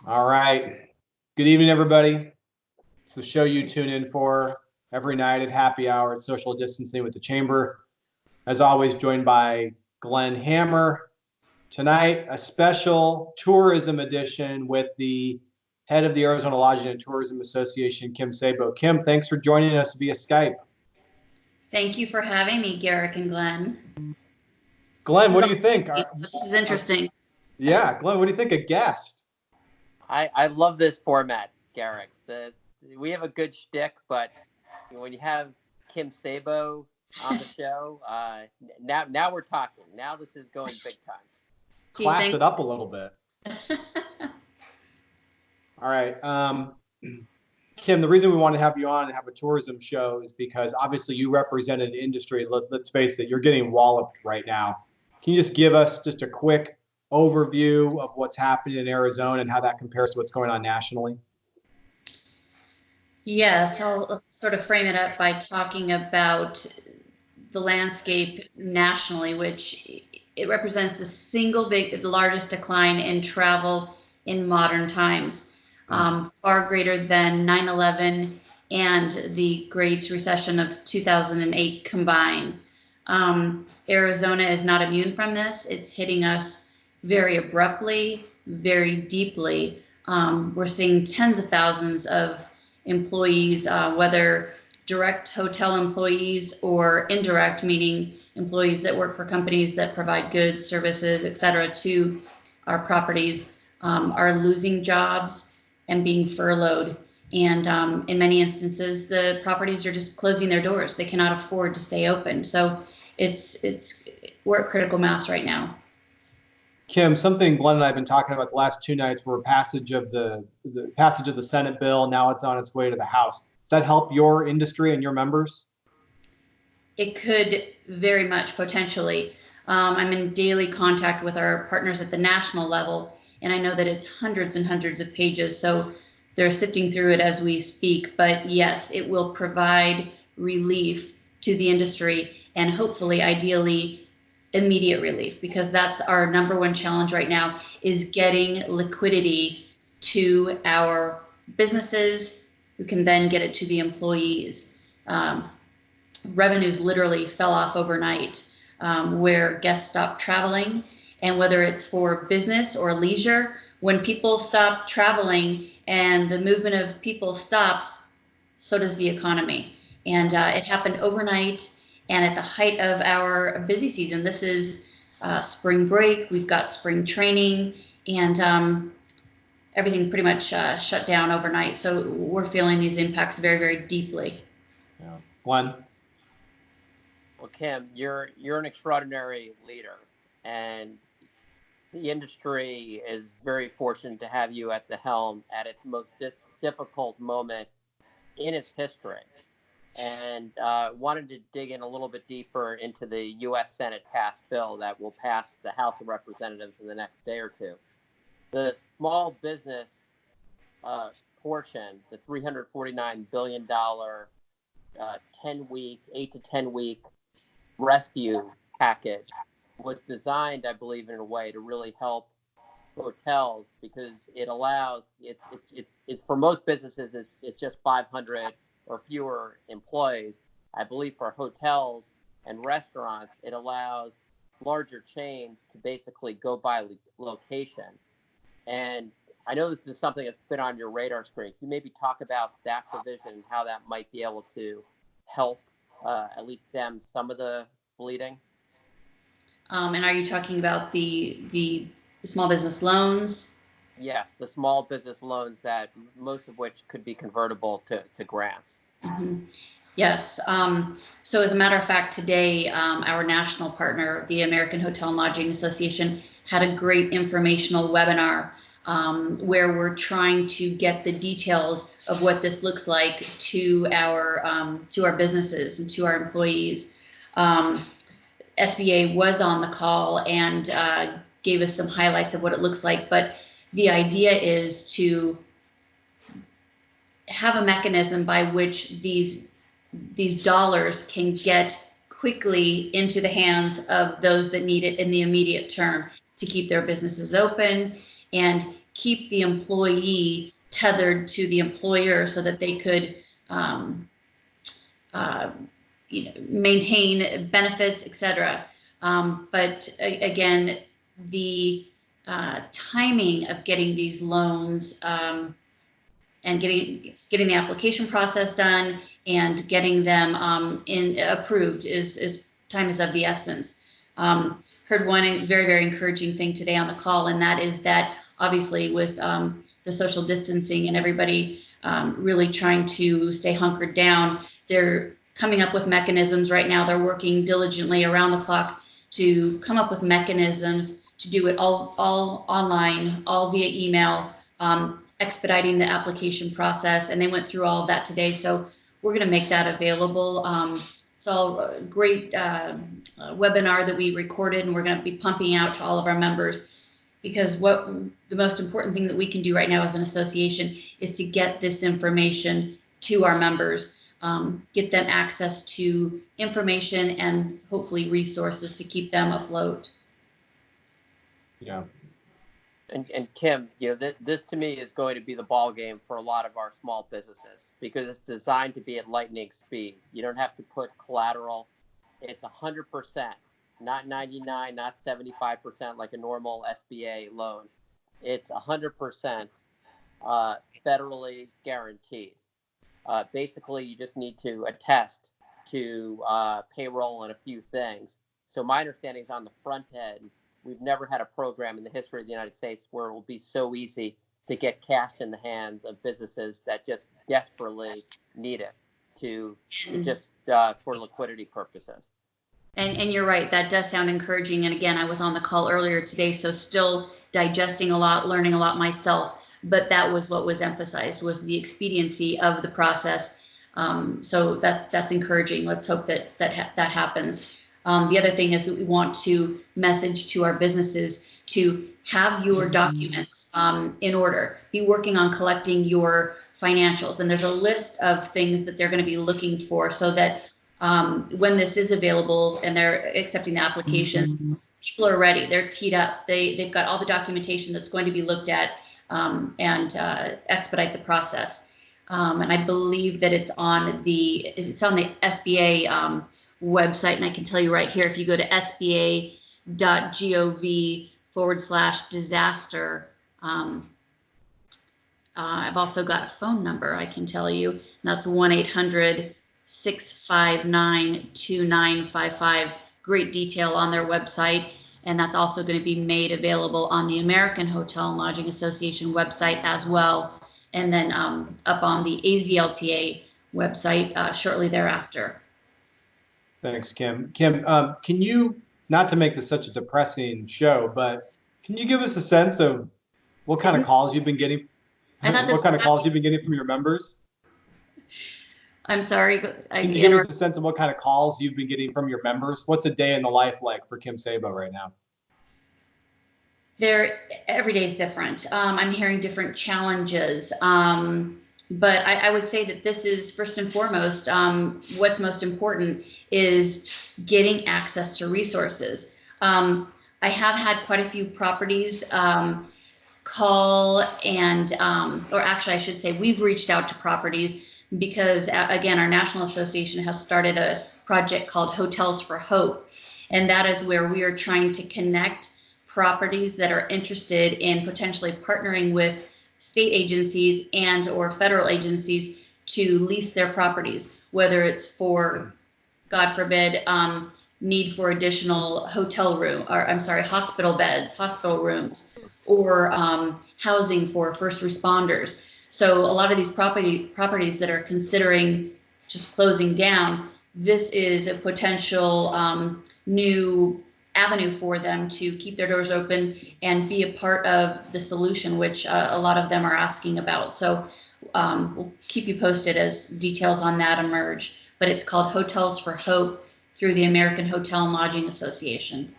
All right. Good evening, everybody. It's the show you tune in for every night at happy hour at Social Distancing with the Chamber. As always, joined by Glenn Hammer. Tonight, a special tourism edition with the head of the Arizona Lodging and Tourism Association, Kim Sabow. Kim, thanks for joining us via Skype. Thank you for having me, Garrick and Glenn. Glenn, what do you think? This is interesting. Yeah, Glenn, what do you think? A guest? I love this format, Garrick. We have a good shtick, but when you have Kim Sabow on the show, now we're talking. Now this is going big time. Class it up a little bit. All right. Kim, the reason we want to have you on and have a tourism show is because obviously you represent an industry. Let's face it, you're getting walloped right now. Can you just give us just a quick overview of what's happening in Arizona and how that compares to what's going on nationally? Yes, I'll sort of frame it up by talking about the landscape nationally, which it represents the largest decline in travel in modern times, far greater than 9/11 and the Great Recession of 2008 combined. Arizona is not immune from this. It's hitting us very abruptly, very deeply. We're seeing tens of thousands of employees, whether direct hotel employees or indirect, meaning employees that work for companies that provide goods, services, et cetera, to our properties, are losing jobs and being furloughed. And in many instances, the properties are just closing their doors. They cannot afford to stay open. So we're at critical mass right now. Kim, something Glenn and I have been talking about the last two nights were passage of the passage of the Senate bill. Now it's on its way to the House. Does that help your industry and your members? It could very much potentially. I'm in daily contact with our partners at the national level, and I know that it's hundreds and hundreds of pages, so they're sifting through it as we speak. But yes, it will provide relief to the industry and hopefully, ideally, immediate relief, because that's our number one challenge right now, is getting liquidity to our businesses who can then get it to the employees. Revenues literally fell off overnight, where guests stopped traveling. And whether it's for business or leisure, when people stop traveling and the movement of people stops, so does the economy. And it happened overnight and at the height of our busy season. This is spring break, we've got spring training, and everything pretty much shut down overnight. So we're feeling these impacts very, very deeply. Yeah. Glenn? Well, Kim, you're an extraordinary leader, and the industry is very fortunate to have you at the helm at its most difficult moment in its history. And wanted to dig in a little bit deeper into the U.S. Senate passed bill that will pass the House of Representatives in the next day or two. The small business portion, the $349 billion 8 to 10 week rescue package, was designed, I believe, in a way to really help hotels, because it allows it's for most businesses it's just 500 or fewer employees. I believe for hotels and restaurants, it allows larger chains to basically go by location. And I know this is something that's been on your radar screen. Can you maybe talk about that provision and how that might be able to help at least stem some of the bleeding? And are you talking about the small business loans? Yes, the small business loans, that most of which could be convertible to grants. Mm-hmm. Yes. So as a matter of fact, today, our national partner, the American Hotel and Lodging Association, had a great informational webinar where we're trying to get the details of what this looks like to our businesses and to our employees. SBA was on the call and gave us some highlights of what it looks like, but the idea is to have a mechanism by which these dollars can get quickly into the hands of those that need it in the immediate term, to keep their businesses open and keep the employee tethered to the employer so that they could maintain benefits, etc. But again, the timing of getting these loans and getting the application process done and getting them approved is time is of the essence. Heard one very, very encouraging thing today on the call, and that is that obviously with the social distancing and everybody really trying to stay hunkered down, they're coming up with mechanisms right now. They're working diligently around the clock to come up with mechanisms to do it all online, all via email, expediting the application process. And they went through all of that today. So we're going to make that available. So a great webinar that we recorded, and we're going to be pumping out to all of our members, because what the most important thing that we can do right now as an association is to get this information to our members, get them access to information and hopefully resources to keep them afloat. Yeah. And Kim, this to me is going to be the ball game for a lot of our small businesses, because it's designed to be at lightning speed. You don't have to put collateral. It's 100%, not 99, not 75% like a normal SBA loan. It's 100% federally guaranteed. Basically, you just need to attest to payroll and a few things. So my understanding is on the front end, we've never had a program in the history of the United States where it will be so easy to get cash in the hands of businesses that just desperately need it for liquidity purposes. And you're right, that does sound encouraging. And again, I was on the call earlier today, so still digesting a lot, learning a lot myself. But that was what was emphasized, was the expediency of the process. So that's encouraging. Let's hope that happens. The other thing is that we want to message to our businesses to have your documents in order. Be working on collecting your financials. And there's a list of things that they're going to be looking for, so that when this is available and they're accepting the application, people are ready. They're teed up. They've got all the documentation that's going to be looked at and expedite the process. And I believe that it's on the SBA website, and I can tell you right here, if you go to sba.gov/disaster, I've also got a phone number I can tell you, and that's 1-800-659-2955. Great detail on their website, and that's also going to be made available on the American Hotel and Lodging Association website as well, and then up on the AZLTA website shortly thereafter. Thanks, Kim. Kim, can you, not to make this such a depressing show, but can you give us a sense of what kind of calls you've been getting? What kind of calls you've been getting from your members? I'm sorry. Can you give us a sense of what kind of calls you've been getting from your members? What's a day in the life like for Kim Sabow right now? Every day is different. I'm hearing different challenges. But I would say that this is first and foremost, what's most important is getting access to resources. I have had quite a few properties call and, or actually I should say, we've reached out to properties because again, our National Association has started a project called Hotels for Hope. And that is where we are trying to connect properties that are interested in potentially partnering with state agencies and or federal agencies to lease their properties, whether it's for, God forbid, need for additional hospital beds, hospital rooms, or housing for first responders. So a lot of these properties that are considering just closing down, this is a potential new avenue for them to keep their doors open and be a part of the solution, which a lot of them are asking about. So we'll keep you posted as details on that emerge. But it's called Hotels for Hope through the American Hotel and Lodging Association.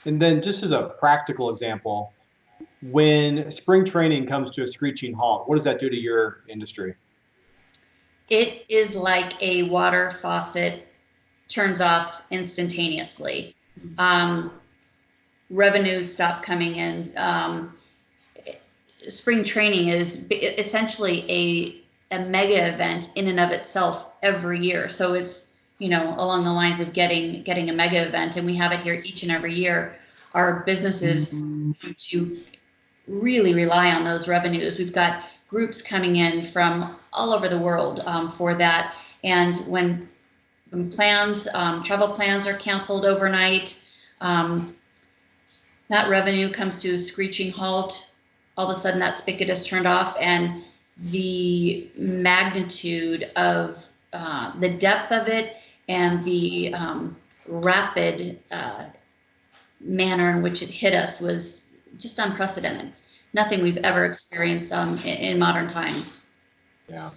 And then just as a practical example, when spring training comes to a screeching halt, what does that do to your industry? It is like a water faucet turns off instantaneously. Revenues stop coming in. spring training is essentially a mega event in and of itself every year. So it's, along the lines of getting a mega event, and we have it here each and every year. Our businesses come to really rely on those revenues. We've got groups coming in from all over the world for that. And when travel plans are canceled overnight, that revenue comes to a screeching halt. All of a sudden that spigot is turned off, and the magnitude of the depth of it and the rapid manner in which it hit us was just unprecedented. Nothing we've ever experienced in modern times. Yeah.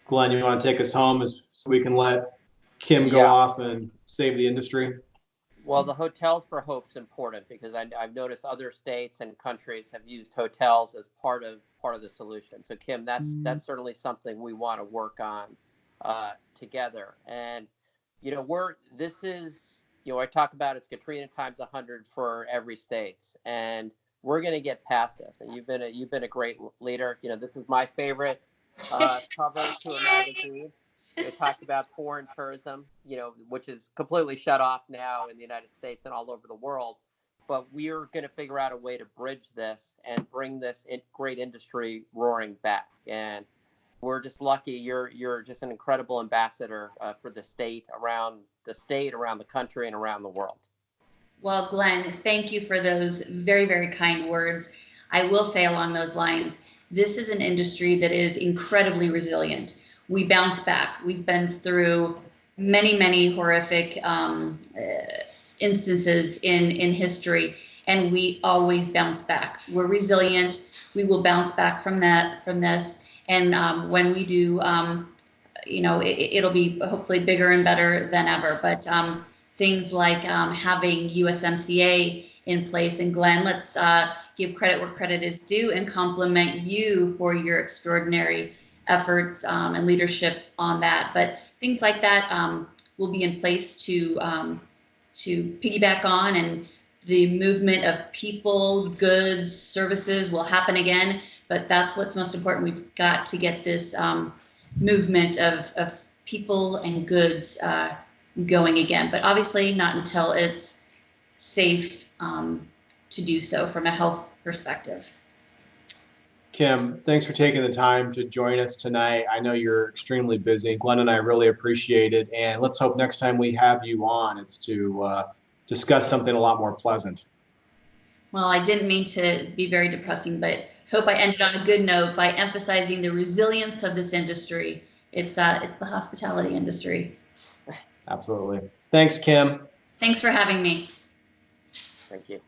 Glenn, you want to take us home so we can let Kim go off and save the industry? Well, the Hotels for Hope is important because I've noticed other states and countries have used hotels as part of the solution. So, Kim, that's certainly something we want to work on together. And I talk about it's Katrina times 100 for every state, and we're going to get past this. And you've been a great leader. This is my favorite cover to a magazine. It talked about foreign tourism, which is completely shut off now in the United States and all over the world. But we're going to figure out a way to bridge this and bring this great industry roaring back. And we're just lucky. You're just an incredible ambassador for the state, around the country, and around the world. Well, Glenn, thank you for those very, very kind words. I will say along those lines, this is an industry that is incredibly resilient. We bounce back. We've been through many, many horrific instances in history, and we always bounce back. We're resilient. We will bounce back from this. And when we do, it'll be hopefully bigger and better than ever. But things like having USMCA in place, and Glenn, let's give credit where credit is due and compliment you for your extraordinary efforts and leadership on that. But things like that will be in place to piggyback on, and the movement of people, goods, services will happen again. But that's what's most important. We've got to get this movement of people and goods going again. But obviously not until it's safe to do so from a health perspective. Kim, thanks for taking the time to join us tonight. I know you're extremely busy. Glenn and I really appreciate it. And let's hope next time we have you on, it's to discuss something a lot more pleasant. Well, I didn't mean to be very depressing, but hope I ended on a good note by emphasizing the resilience of this industry. It's the hospitality industry. Absolutely. Thanks, Kim. Thanks for having me. Thank you.